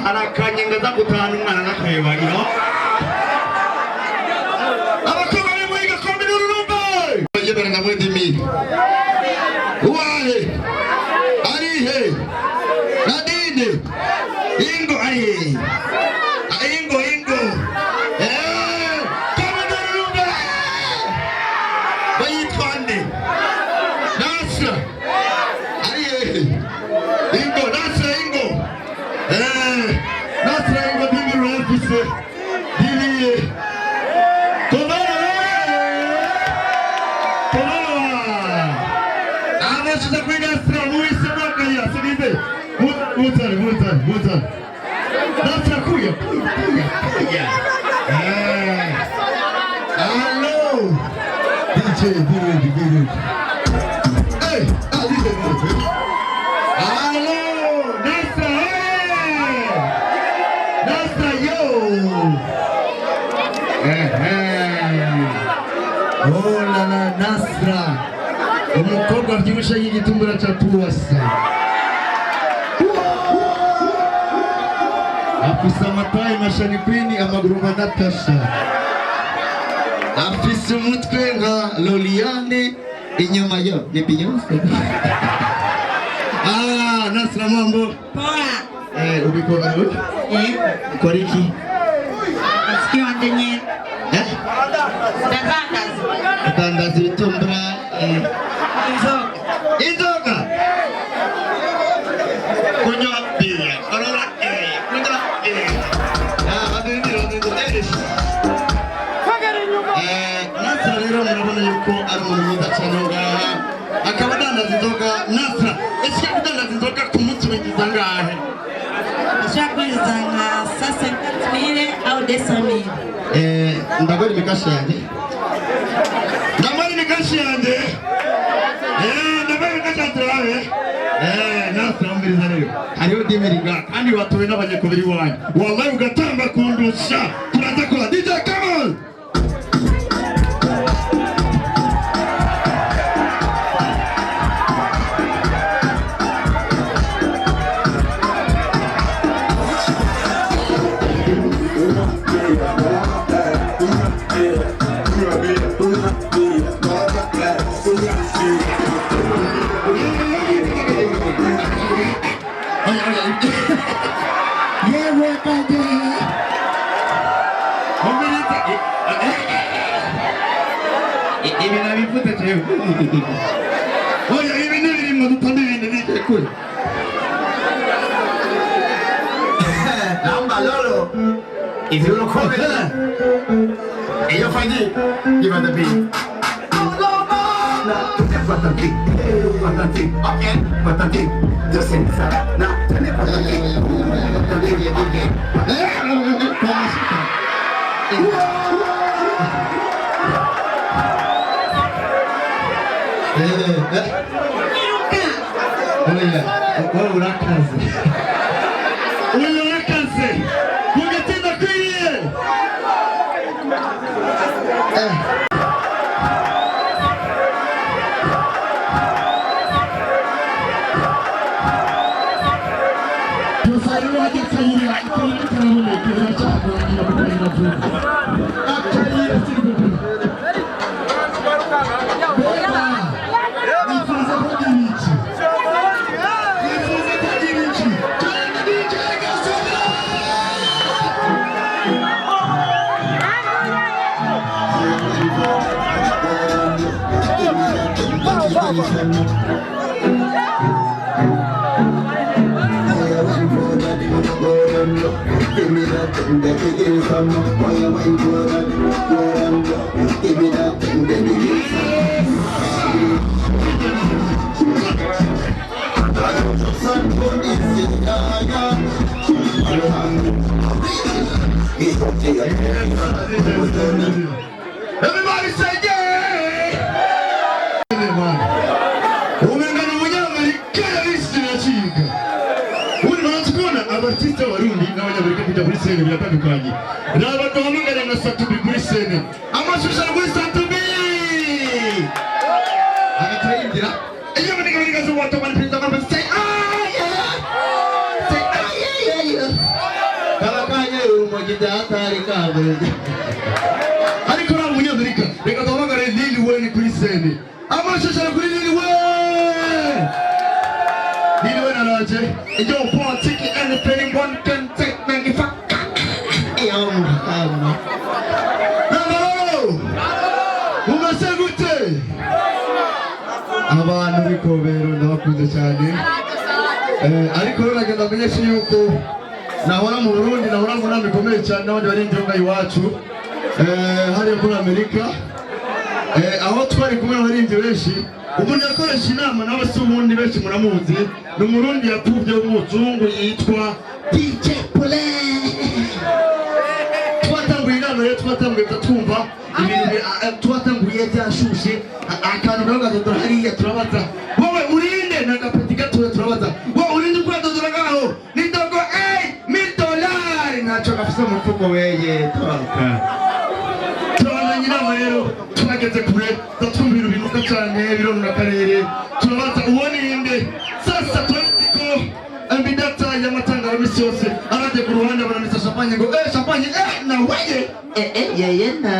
arakanyengeza gutahana umwana n'akayibagiro. Abakobwa bari muri gakombe n'ururumba bagibera na mwedimini uwahe arihe nadine ingo arihe ingo kombe n'ururumba bayitwande Nasra arihe ingo Nasra ingo dini rafise dini Anashiza kwa Nasra muise mwaka ya sinize Mutan Nasra kuya Hello DJ Hey Hello Nasra Nasra yo Oh la la Nasra umukobwa byibusha y'igitumbura cha Tuwasa afisa matayi mashani kwini amaguru nka Natasha afisa umutwe nka Loliane inyuma yo ni Beyonce Nasra mambo poa ubikora koriki asikio ndenye Tandazi bitumbura inzoga kunywa bia korora kunywa bia Nasra rero murabona yuko ari umuntu mwiza cyane ngaha akaba adandaza inzoga Nasra ese kudandaza inzoga ku munsi wigiza ngahe ashakwiza nka 50,000 au 200,000 ndagora imikashi yanjye ndamara imikashi yanjye ndamara imikashi yanjye Nasra mbiriza rero hariho dimeriga kandi watowe n'abanyakubiri wanyu wallahi ugatamba kundusha turaza kwa DJ Kamal Oya ibi ni biri mu dutande ibintu bije kuri Namba lolo ivyo urukomeza iyo fagi give the beat patati okay patati just in na tene patati urakaze mugatinda kwiriye Give me that thing that you give some. Why you wait for that? Give me that thing that you give some. Everybody say yeah! Umengana Munyamerika yabisi yachiga. Uri mwanzikona abartista warundi n'abanyamerika kujya muri scene biratandukanye. N'abantu bamugana na Satubi muri scene. Amashusho muri Satubi. Agatayindira. Iyo baniga baniga zo wato bari perezida bari say ah yeah. Say ah yeah. ariko nta munyamerika reka duhamagare Lil Wayne kuri sene amashashara kuri Lil Wayne. Lil Wayne araje yo politiki anything one can take me fuck yo umase gute abantu bikobero ndabakunze cyane ariko rero nagenda amenyesha yuko nahora mu Burundi nahora mu nama ikomeye cyane n'abandi bari injonga iwacu hariya muri Amerika aho twari kumwe n'abarinzi benshi umuntu yakoresha inama n'abasubundi benshi muramuzi ni umurundi yapfubye w'umuzungu yitwa DJ Pole. Twatanguye inama rero twatanguye twumva ibintu twatanguye byashushe akantu naho gatodora hariya turabaza wowe urinde n'agapeti gatoya turabaza wowe urinde kwadodora gaho nidogo $1,000 ntacyo gafise mu mfuko weye toka turabandanya inama rero tunageze kure twumva ibintu binuka cyane birona n'akarere turabaza uwo ninde sasa turabiziko ambidata y'amatanga y'imisi yose araje ku ruhande abanamisa champagne ngo champagne na weye yeye na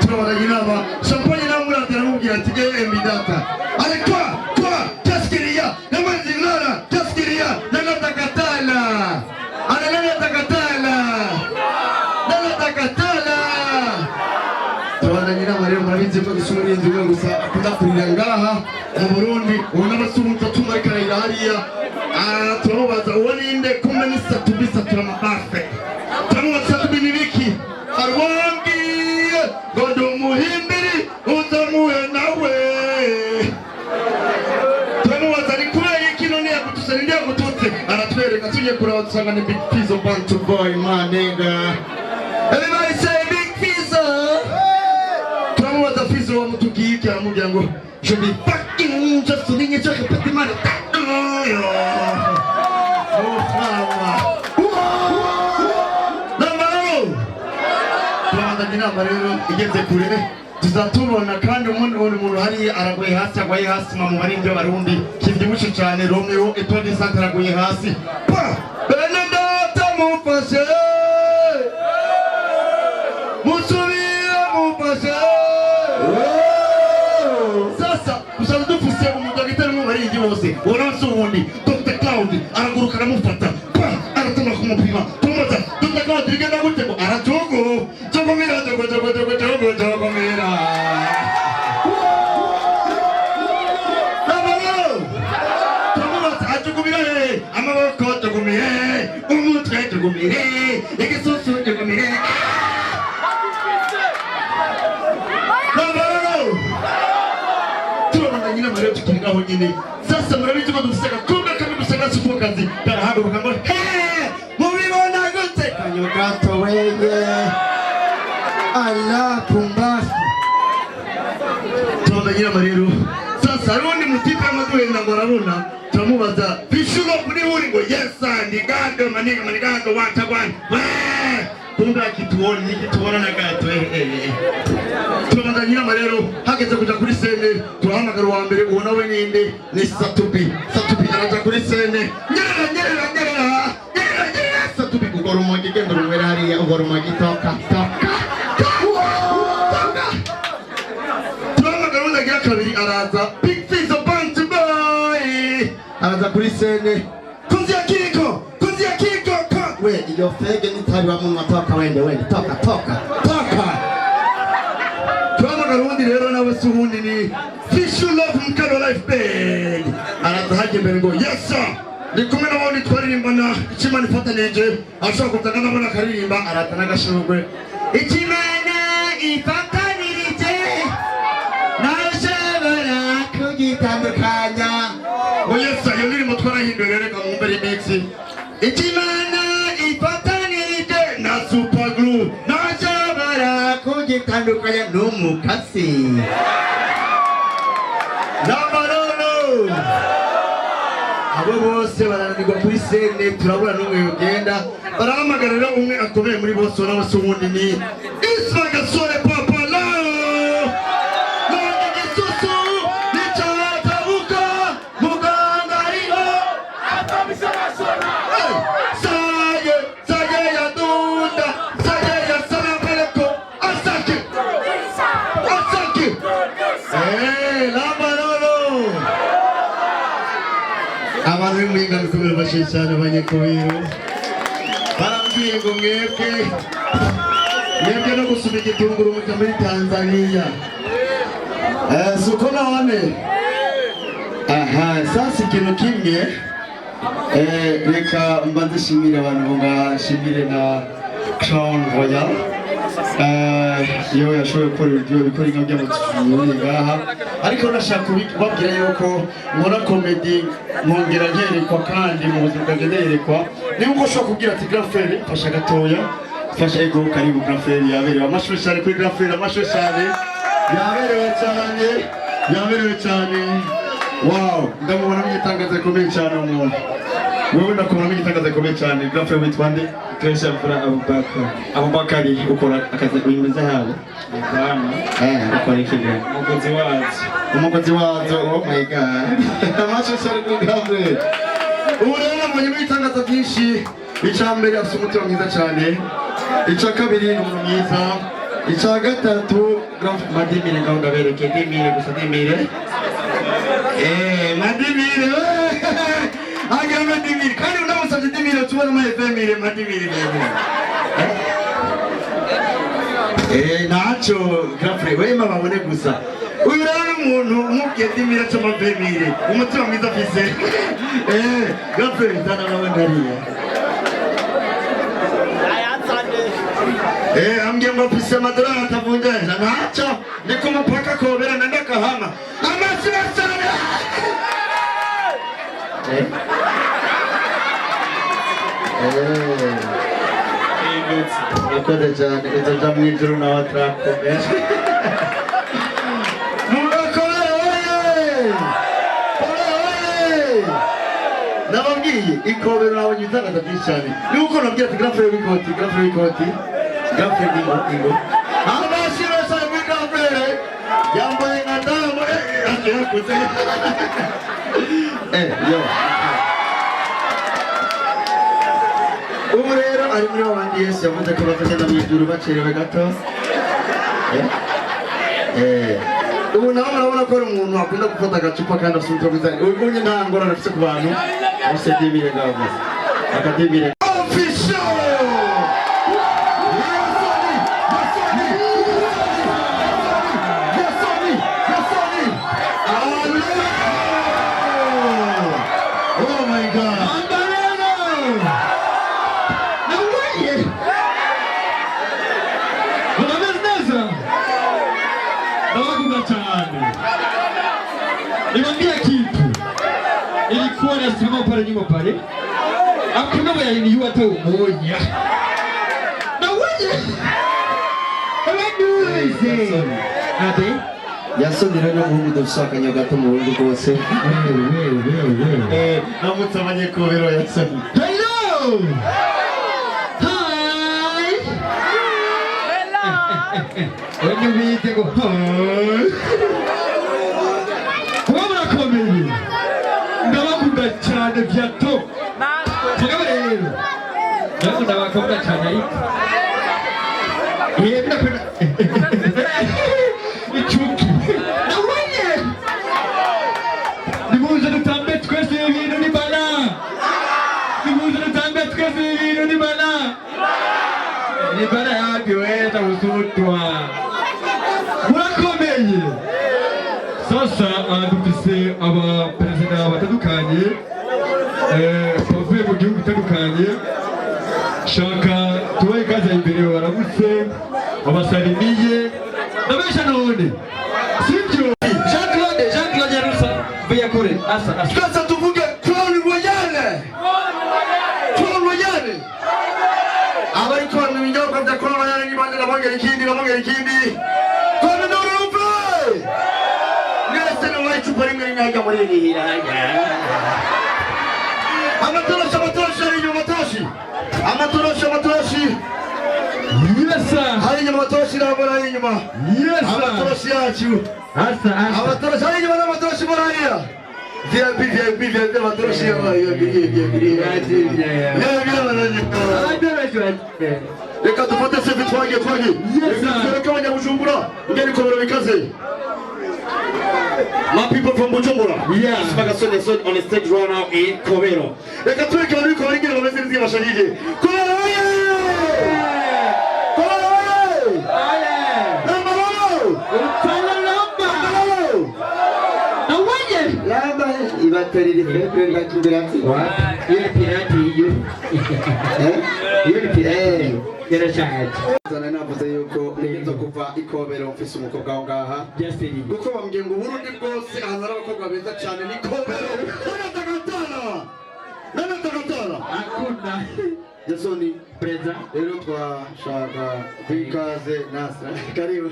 turabandanya inama champagne na murate aramubwira ati ambidata ale toi qu'est-ce qu'il y a na manzingara qu'est-ce qu'il y a na natakatala ale na natakatala turabandanya inama rero murabizi ko gisumurinzi we gusa akunda kurira ngaha mu Burundi ubona abasumutsa tumarika hariya turamubaza uwo ninde kumbe ni Satubi turamabafe turamubaza Satubi ni biki arwambwiye ngo ndi umuhimbiri uzamuhe nawe turamubaza ni kubera iki none yagutusa ninde yagututse aratwereka tujye kuraba dusanga ni Big Fizzo Bantu Boy manega everybody say Big Fizzo turamubaza Fizzo wamutugiye iki aramubwira ngo je be fucking just souligner je répète mal inama rero igeze kure tuzatubona kandi umuntu hari araguye hasi agwaye hasi mu barindi b'abarundi kivyibushe cyane Romeo Etoile Santa araguye hasi Benedata mufashe musubira mufashe sasa usanga dufuse umudagitari mu barindi bose uronse ubundi Dr. Cloud araguruka aramufata aratuma kumupima tumubaza Dr. Cloud rigenda gute ngo aratogo togomera togomera tumubaza atugumira amaboko tugumire umutwe tugumire igisusu tugumire turabandanya inama rero tukiri ngaho nyine sasa murabizi ko dufise agakobwa kamwe gusa gasufukazi karahaguruka ngo mubibona gute kanyogato weye ala pumbasi turabandanya inama rero sasa hariho undi mutipe y'amaduhenda ngo arabona turamubaza bishulo kuri huri ngo yesa ndigado manigado watagwani kumbe nikituona na gato turabandanya inama rero hageze kuja kuri sene turahamagara uwa mbere uwo nawe ninde ni Satubi araja kuri sene nyerera Satubi ugora umogi genda rumwera hariya ugora umogi toka turahamagara undi agira kabiri araza Big Fizzo Bantu Boy araza kuri sene kunzia kiko we iyo fege nitari wa muntu atoka wende toka tuhamagara undi rero nawe si ubundi ni Fishu Love Mkado Life Band araza haje mbere ngo yes sir ndi kumwe n'abandi twaririmbana Ikimana ifatanije ashobora kutangana abona akaririmba araza n'agashurwe Ikimana ifatanirije nashobora kugitandukanya ngo yes sir iyo ndirimbo twarahinduye reka mwumve remix Ikimana ifatanirije na Super Glue nashobora kugitandukanya n'umukasi n'amaroro abo bose barananirwa kuri sene turabura n'umwe ugenda barahamagarira umwe akomeye muri bose nawe se ubundi ni Isma Gasore Papa Lao none gisusu nicatabuka muganga ariho atamisarasona saye ya dunda saye Lamba lolo. Abantu b'Impinga kubera bashimye cyane abanyakubiro. Barambwiye ngo mwebwe no gusuma igitunguru muri Tanzania. Suko none. Aha, sasa ikintu kimwe. Reka mbanze shimira abantu ngashimire na Crown Royal. Yo yashoboye gukora inka by'amatsinda ngaha, ariko nashaka kubabwira yuko nkora comedy nkongera nkerekwa kandi mu buzima bwanjye nderekwa. Niba uko ushobora kubwira ati Grafere fasha gatoya, fasha ego karibu Grafere yaberewe amashuri cyane kuri Grafere, amashuri cyane yaberewe cyane. Wow, ndamubona mwitangaza komeye cyane umuntu. Wewe ndakubona mwitangaza komeye cyane. Grafere witwa nde? Kesha Mfura Abubakari. Ukora akazi uyimeze hano? Ukora iki bwa? Umugozi wazo. Oh my god. Amasho cyane kuri Grafere. Ubu rero mbonye mwitangaza byinshi. Icya mbere afite umutima mwiza cyane. Icya kabiri ni umuntu mwiza. Icya gatatu Madimire ngaho ndabereke Dimire gusa Dimire. Madimire. Aga Madimire. Kandi unamusabye Dimire tubona mu FM Madimire. Nacho Grafere wema babone gusa. Uyu rero umuntu umubwiye Dimire cyo mavemire. Umutima mwiza afise. Grafere tana nawe ndariye. Ambye ngo pisa madolari atavunjaje nacho niko mupaka kobera nenda kahama amasira sana. Nikode cyane itaja mu ijuru na watrakomeye. Nababwiye ikobera nawe nyitanga byinshi cyane. Nuko nabwiye ati Grafere w'ikoti. Grafere ingo. Amashiro cyane muri Grafere. Yambaye nka damu yakuze. Yo. Ubu rero ari muri abandi Yesu yavuze ko bazagenda mu ijuru bacerewe gato. Ubu nawe murabona ko ari umuntu akunda gufata agacupa kandi afite umutima mwiza. Ubu nyine nta ngorane afite ku bantu. Bose Dimire ngaho. Akadimire. Niambia kitu. Ilikuwa nasimama pale nyuma pale. Hakuna wayaniua hata umoja. Na wewe. Abaduze. Ate? Yasonera no mu dusaka nyagato mu rugo rwose. Wewe. Namutabanye ko bero yasoni. Hello. Hi. Hello. Bite go. Hi. Ndabakunda cyane byato. Mugabo rero. Ndabakunda cyane ariko. Ndakunda. Ichuki. Nawe. Nimuze dutambe twese ibintu ni bana. Nimuze dutambe twese ibintu ni bana. Ni bana yapi wenda usutwa. Murakomeye. Sasa dufise aba perezida batandukanye bavuye mu gihugu bitandukanye. Shaka tubaye ikaze imbere baramutse abasalimiye nabesha none sibyo. Jean-Claude Yarusa vya kore asa. Sasa tuvuge Crown Royal. Abari kwa mwinyoko bya Crown Royal ni bande nabongera ikindi. Kwa ndorupe. Icupa rimwe rinajya muri iri amatoroshi Yesa hari inyuma amatoroshi nabona hari inyuma amatoroshi yacu amatoroshi hari inyuma n'amatoroshi morariya VIP amatoroshi reka dufate sefi twagiye reka abanyabujumbura ngeri komero bikaze My people from Bujumbura. Yeah. Spagason is on the stage right now in Kobero. Reka tuweke wanu kwa wengine wameze nzige mashahidi. Kobero oye! Kobero oye! Namba lolo! Upala lamba! Na waje? Lamba ibateri rifete ndakimbirati. What? Hiyo pirati hiyo. Hiyo ni pirati. Kera chat. Zana navuze yuko nizo kuva ikobero mfise umukobwa aho ngaha. Justin. Guko bambwiye ngo Burundi bwose ahantu ari abakobwa beza cyane ni Kobero. Nana takatana. Hakuna. Jasoni Preza. rero twashaka kwikaze Nasra. Karibu.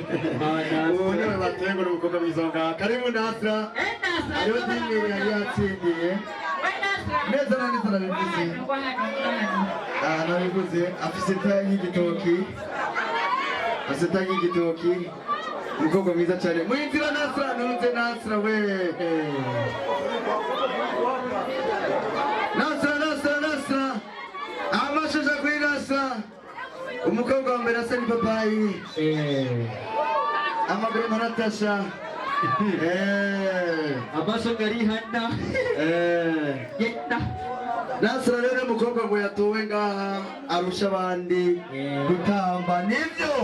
Ubu niwe batengo n'umukobwa mwiza ngaha. Karibu Nasra. Ariyo dini yari yatsindiye. Neza na neza nabivuze. Nabivuze afise tayi y'igitoki. Afise tayi y'igitoki. Umukobwa mwiza cyane. Mwinjira Nasra, nunze Nasra we. Nasra. Amashoja kuri Nasra. Umukobwa wa mbere asa ni papayi. Amaguru maratasha. Amaso gari handa. Yenda. Nasra rero umukobwa ngo yatowe ngaha arusha abandi gutamba. Nibyo.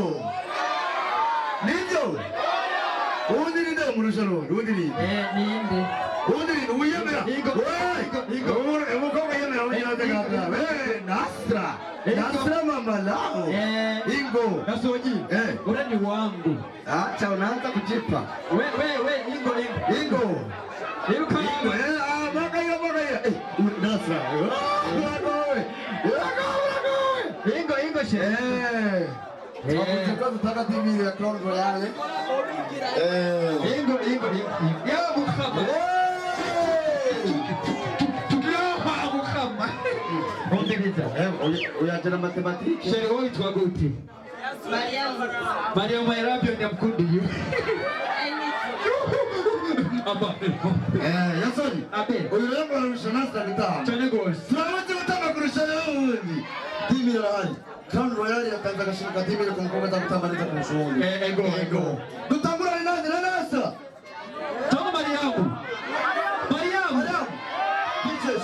Ubundi ni nde murusha rundi? Ubundi ni Ninde. Ubundi ni uyemera. Umukobwa yemera unyiraze ngaha. Nasra mama lao. Ingo. Nasoji. Ule ni wangu. Acha unaanza kujipa. We, Ingo. Ingo. Maka hiyo. Nasra. Ingo she. Tutaka TV ya Crown Royal. Ingo. Ya Muhammad. Uyajana matematiki. Sherehe witwa gute? Mariam Mairabyo ndamkundiye. Yasoni. Abe. Uyu rero arusha Nasra gitaha. Cyane gose. Turabona gutanga kurusha yundi. TV yarahari. Crown Royal yatanze agashimwe TV ku mukobwa azagutamba neza kurusha uwundi. Ego. Dutangurane nanjye na Nasra. Tono Mariam. Yicaye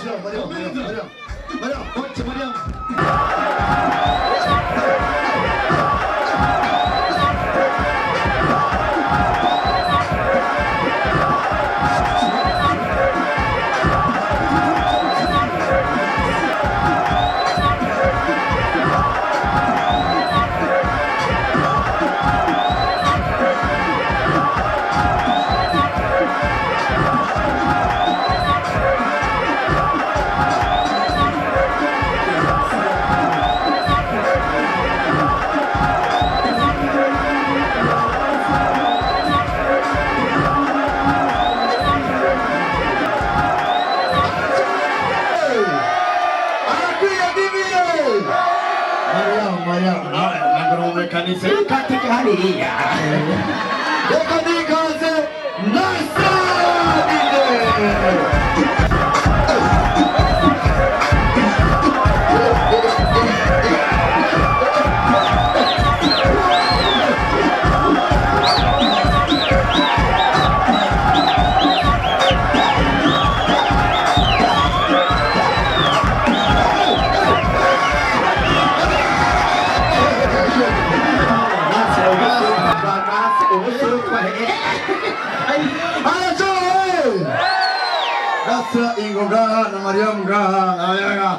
Mariam. Oche Mariam. Kanisa katika hali hii. Nikaze Nasra. Nasra ingoga na Mariam gaha ayaga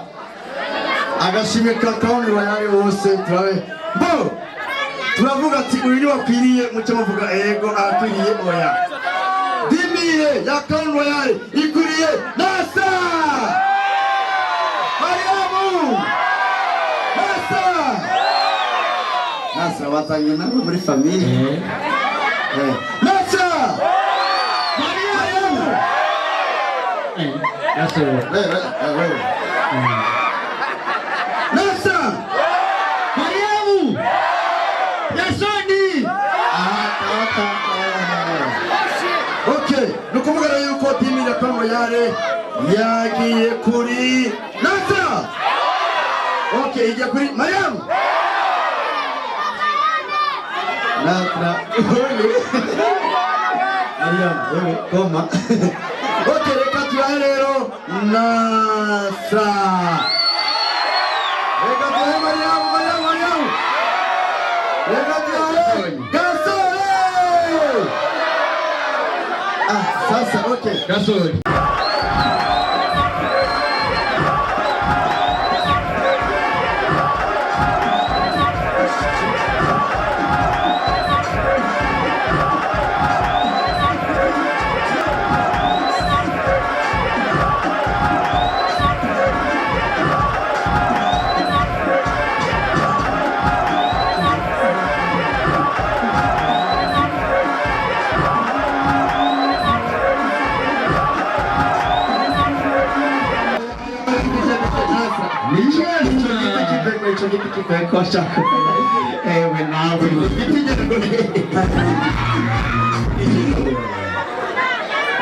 agashimwe ka Crown Royal wose turavuga ati uyu ni wakwiriye mucyo muvuga ego akwiriye oya dimire ya Crown Royal ikwiriye Nasra Mariam Nasra batanye nawe muri famille Nasra Nasra. Nasra. Mariam. Yasoni. Okay, nukuvuga yuko timu ya Crown Royal yagiye kuri Nasra. Okay, ijya kuri Mariam. Nasra. Mariam, wewe koma. Okay, reka tuyahe rero Nasra. Reka tuyahe Mariam. Reka tuyahe Gasore. Sasa okay. Gasore.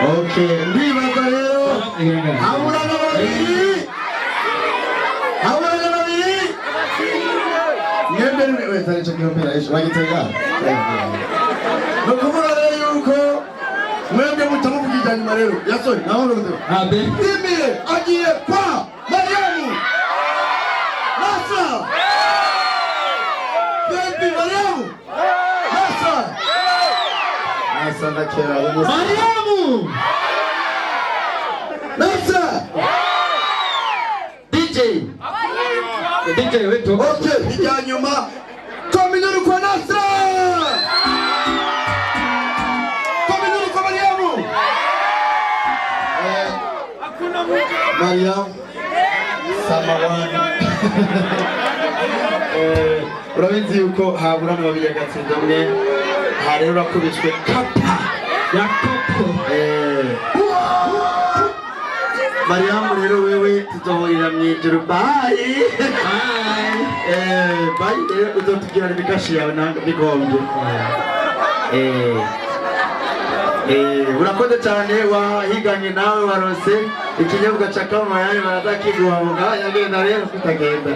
Okay, ndibaza rero habura na babiri mwembe wewe tari cyo kimpera ejo bagitega no kuvuga rero yuko mwembe mutamuvugija nyuma rero yasoni naho ndo abe Dimire agiye kwa Mariamu Nasra baby Mariamu Nasra ndakera Mariamu Nasra DJ wetu. Okay, hija nyuma Kominuru kwa Nasra Kominuru kwa Mariamu Mariam Samawani urabizi yuko habura mu babiri agatsinda mwe hari urakubitswe kapa Ya kopo. Mariam rero wewe tuzohurira mu ijuru bye bye rero uzotugira imikashi yawe n'ikombe urakoze cyane wahiganye nawe warose ikinyobwa cya Kamayani barazakiguhabwa yagenda rero kutagenda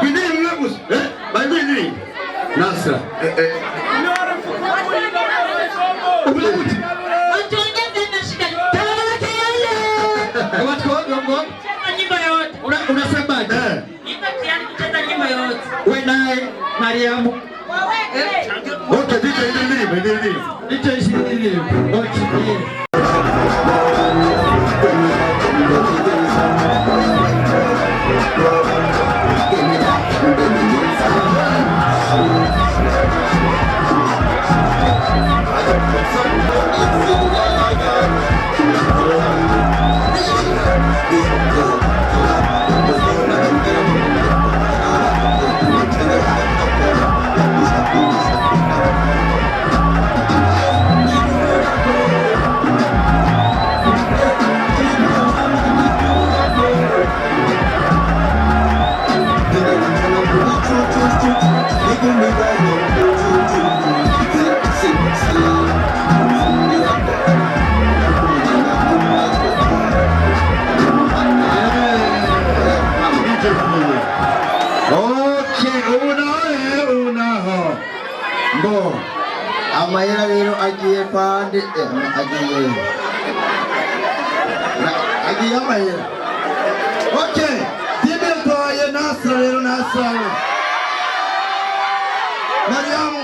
bindiri mwe gusa bindiri Nasra ubuti Unasemaje? Wewe naye Mariamu. Okay, DJ ndiri. Okay. Amayera rero agiye pande agiye amayera. Okay, Dimire toye Nasra rero Nasra Mariamu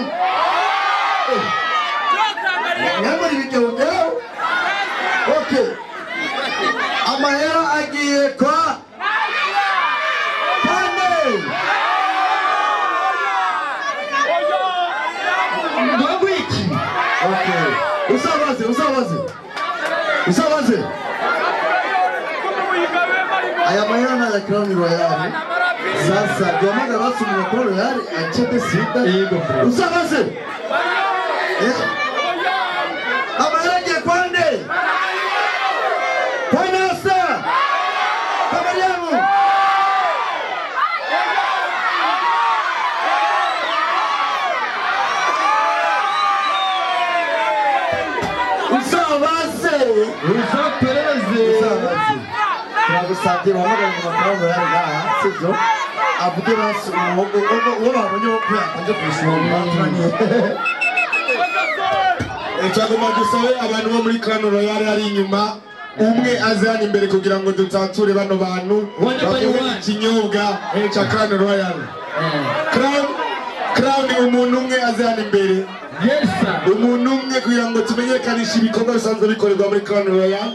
Nyamari bikewugero. Okay, amayera agiye kwa pande Okay. Usawaze. Aya mahera na ya Crown Royal. Sasa domaga basi mu Crown Royal achete sita. Usawaze. Amahera je kwande. Kwanasa. Kamariamu. Usapeleze. Turagusabye bahamagara mu mafaranga yari ngaha sibyo avuge basi uwo babonye wo kuyakanje kwishomba turaniye cyagomba gusabe abantu bo muri Crown Royal ari inyuma umwe azana imbere kugira ngo dutature bano bantu bavuge ikinyobwa cya Crown Royal. Crown umuntu umwe azana imbere. Yes sir. Umuntu umwe kugira ngo tumenyekanishe ibikorwa bisanzwe bikorerwa muri Crown Royal.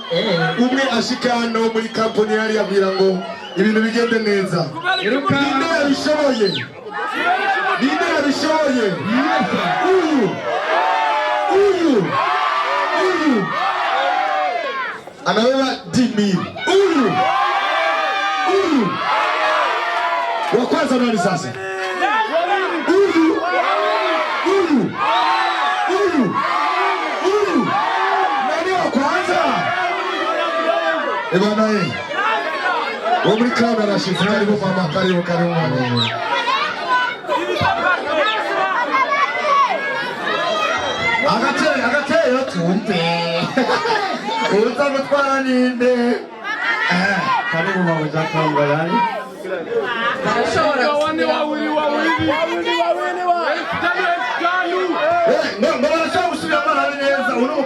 Umwe ashika hano muri company yari yabwira ngo ibintu bigende neza. Ninde yabishoboye? Ninde yabishoboye? Uyu anabeba 10,000. Uyu wa kwanza nani sasa? Uyu nani wa kwanza? Bwana wo muri Crown arashitse karibu mama, karibu mama. Agateye tumpe uza gutwara ninde karibu mama Crown Royal.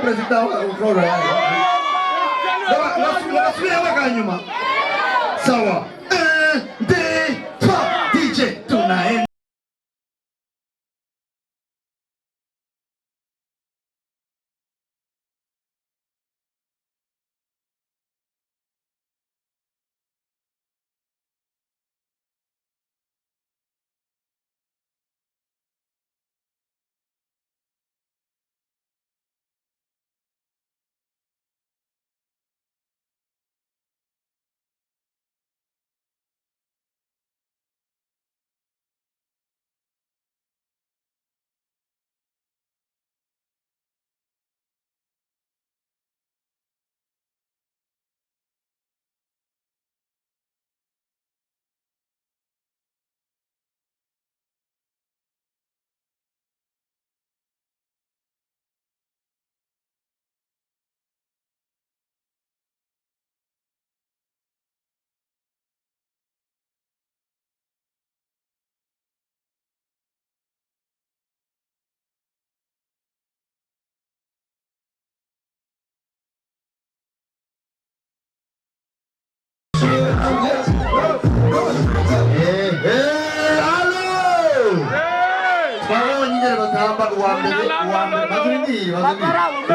Presidente wa Crown Royal. Nasubira wakanyuma. Sawa. DJ tunaenda.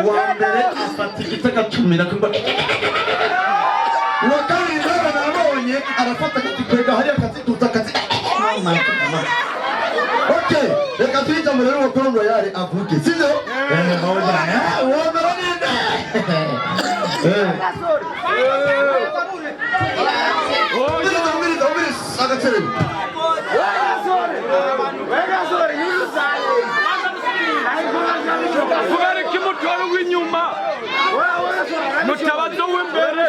Uwambere afata igitaka cumira kumba wakari ndaba nabonye arafata katikwega hariya katituta kati okay reka twita muri wa Crown Royal avuke sivyo uwambere ninde Omiri agatere kubera kimutwaro w'inyuma mutabazo w'imbere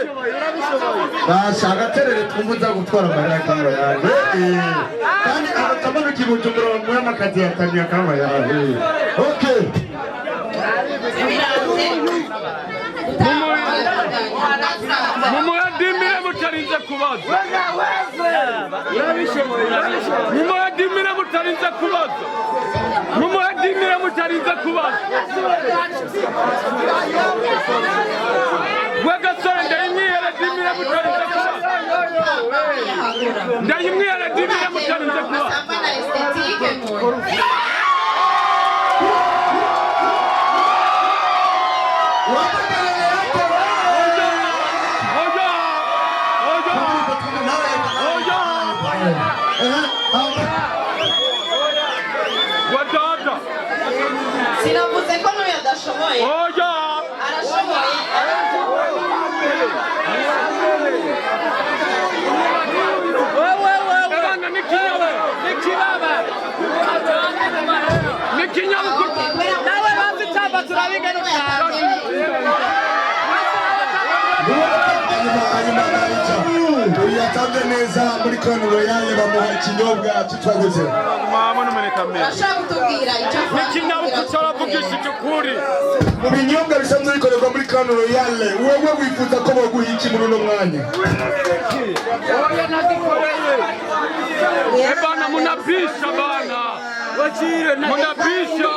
bashaka terere twumva gutwara Mariya Crown Royal kandi abatamana kibujumbura mu y'amakazi yataniye Crown Royal. Okay mumuyadimire mutarinze kubaza mumuyadimire mutarinze kubaza mumuyadimire mutarinze kubaza wegasore ndayimwiyere dimire mutarinze kubaza ndayimwiyere dimire mutarinze kubaza Sinavuze ko n'uyu adashoboye. Oya! Arashoboye. Bana nikinyama. Nikibaba. Nikinyama kuko. Nawe bazi tamba turabiga n'ushaka. Uyatambe neza muri Crown Royal bamuha ikinyobwa kitwaguze. Mama no urashobora kutubwira icyo mu binyobwa bisanzwe bikorerwa muri Crown Royal wowe wifuza ko boguha iki muri uno mwanya? Oya nagikoreye. Bana munapisha bana. Wachire munapisha.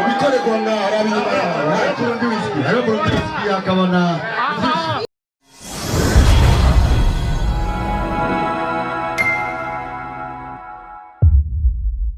Ubikorerwa ngaho arabinyuma. Nta kundi whisky. Ariko whisky akabona